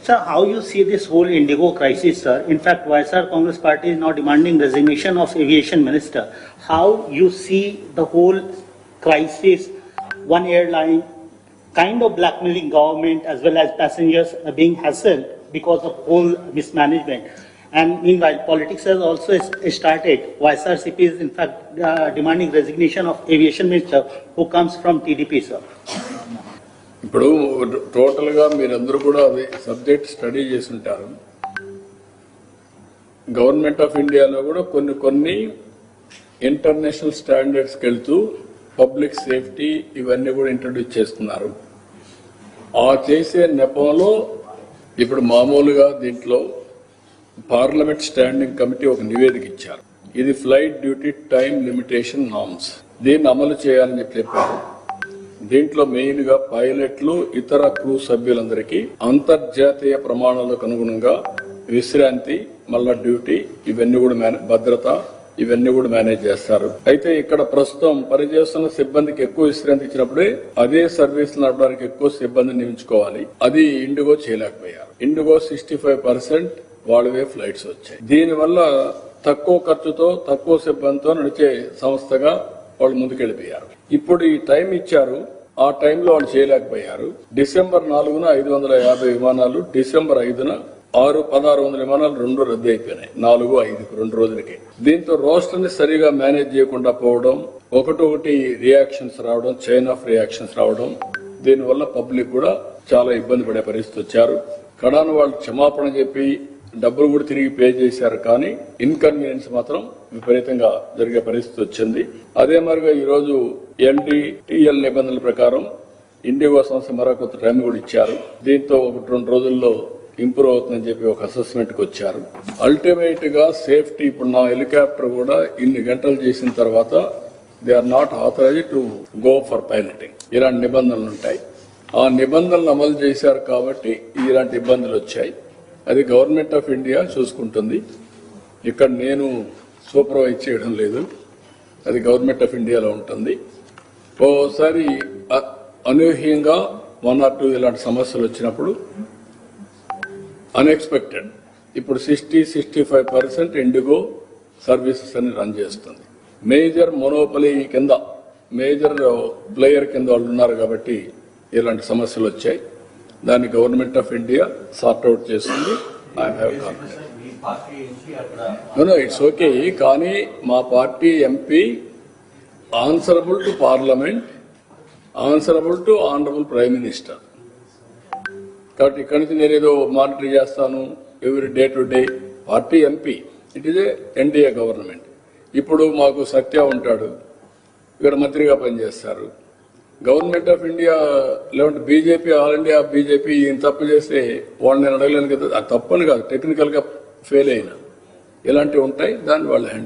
Sir, how you see this whole Indigo crisis, sir? In fact, YSR Congress Party is now demanding resignation of aviation minister. How you see the whole crisis? One airline kind of blackmailing government as well as passengers are being hassled because of whole mismanagement. And meanwhile, politics has also started. YSRCP is in fact demanding resignation of aviation minister who comes from TDP, sir. ఇప్పుడు టోటల్గా మీరందరూ కూడా అది subject study చేసి ఉంటారు. Government of ఇండియాలో కూడా కొన్ని ఇంటర్నేషనల్ స్టాండర్డ్స్కి వెళ్తూ పబ్లిక్ సేఫ్టీ ఇవన్నీ కూడా ఇంట్రడ్యూస్ చేస్తున్నారు. ఆ చేసే నెపంలో ఇప్పుడు మామూలుగా దీంట్లో పార్లమెంట్ స్టాండింగ్ కమిటీ ఒక నివేదిక ఇచ్చారు. ఇది flight duty time limitation norms, దీన్ని అమలు చేయాలని చెప్పారు. దీంట్లో మెయిన్ గా పైలట్లు ఇతర క్రూ సభ్యులందరికీ అంతర్జాతీయ ప్రమాణాలకు అనుగుణంగా విశ్రాంతి, మళ్ళా డ్యూటీ ఇవన్నీ కూడా భద్రత ఇవన్నీ కూడా మేనేజ్ చేస్తారు. అయితే ఇక్కడ ప్రస్తుతం పనిచేస్తున్న సిబ్బందికి ఎక్కువ విశ్రాంతి ఇచ్చినప్పుడే అదే సర్వీస్ నడపడానికి ఎక్కువ సిబ్బందిని నియమించుకోవాలి. అది ఇండిగో చేయలేకపోయారు. ఇండిగో 65% వాళ్ళవే ఫ్లైట్స్ వచ్చాయి. దీనివల్ల తక్కువ ఖర్చుతో తక్కువ సిబ్బందితో నడిచే సంస్థగా వాళ్ళు ముందుకెళ్లిపోయారు. ఇప్పుడు ఈ టైం ఇచ్చారు, ఆ టైంలో వాళ్ళు చేయలేకపోయారు. డిసెంబర్ 4న 550 విమానాలు, డిసెంబర్ 5న 1600 విమానాలు రెండు రద్దు అయిపోయినాయి. 4, 5 2 రోజులకి. దీంతో రోస్టర్ ని సరిగా మేనేజ్ చేయకుండా పోవడం, ఒకటొకటి రియాక్షన్స్ రావడం, చైన్ ఆఫ్ రియాక్షన్స్ రావడం, దీనివల్ల పబ్లిక్ కూడా చాలా ఇబ్బంది పడే పరిస్థితి వచ్చారు. కడాను వాళ్ళు క్షమాపణ చెప్పి డబ్బులు కూడా తిరిగి పే చేశారు, కానీ ఇన్కన్వీనియన్స్ మాత్రం విపరీతంగా జరిగే పరిస్థితి వచ్చింది. అదే మరిగా ఈ రోజు NDTL నిబంధనల ప్రకారం ఇండిగో సంస్థ మరొక టైం కూడా ఇచ్చారు. దీంతో 1-2 రోజుల్లో ఇంప్రూవ్ అవుతుందని చెప్పి ఒక అసెస్మెంట్ కి వచ్చారు. అల్టిమేట్ గా సేఫ్టీ, ఇప్పుడు నా హెలికాప్టర్ కూడా ఇన్ని గంటలు చేసిన తర్వాత they are not authorised to go for piloting. ఇలాంటి నిబంధనలు ఉంటాయి. ఆ నిబంధనలు అమలు చేశారు కాబట్టి ఇలాంటి ఇబ్బందులు వచ్చాయి. అది గవర్నమెంట్ ఆఫ్ ఇండియా చూసుకుంటుంది. ఇక్కడ నేను సూపర్వైజ్ చేయడం లేదు, అది గవర్నమెంట్ ఆఫ్ ఇండియాలో ఉంటుంది. ఓసారి అనూహ్యంగా 1 or 2 ఇలాంటి సమస్యలు వచ్చినప్పుడు అన్ఎక్స్పెక్టెడ్ ఇప్పుడు 60-65% ఇండిగో సర్వీసెస్ అని రన్ చేస్తుంది. మేజర్ మోనోపలీ కింద, మేజర్ ప్లేయర్ కింద వాళ్ళు ఉన్నారు కాబట్టి ఇలాంటి సమస్యలు వచ్చాయి. దాన్ని గవర్నమెంట్ ఆఫ్ ఇండియా సార్ట్అవుట్ చేస్తుంది. I have confidence. It's okay, కానీ మా party MP answerable to parliament, answerable to honourable prime minister. కాబట్టి ఇక్కడి నుంచి నేనేదో మానిటర్ చేస్తాను every day to day. Party MP, it is NDA government. ఇప్పుడు మాకు సత్య ఉంటాడు, ఇక్కడ మంత్రిగా పనిచేస్తారు. గవర్నమెంట్ ఆఫ్ ఇండియా లేదంటే బీజేపీ, ఆల్ ఇండియా బీజేపీ ఈయన తప్పు చేస్తే వాళ్ళు నేను అడగలేను కదా. అది తప్పని కాదు, టెక్నికల్ గా ఫెయిల్ అయినా ఇలాంటివి ఉంటాయి, దాన్ని వాళ్ళు హ్యాండిల్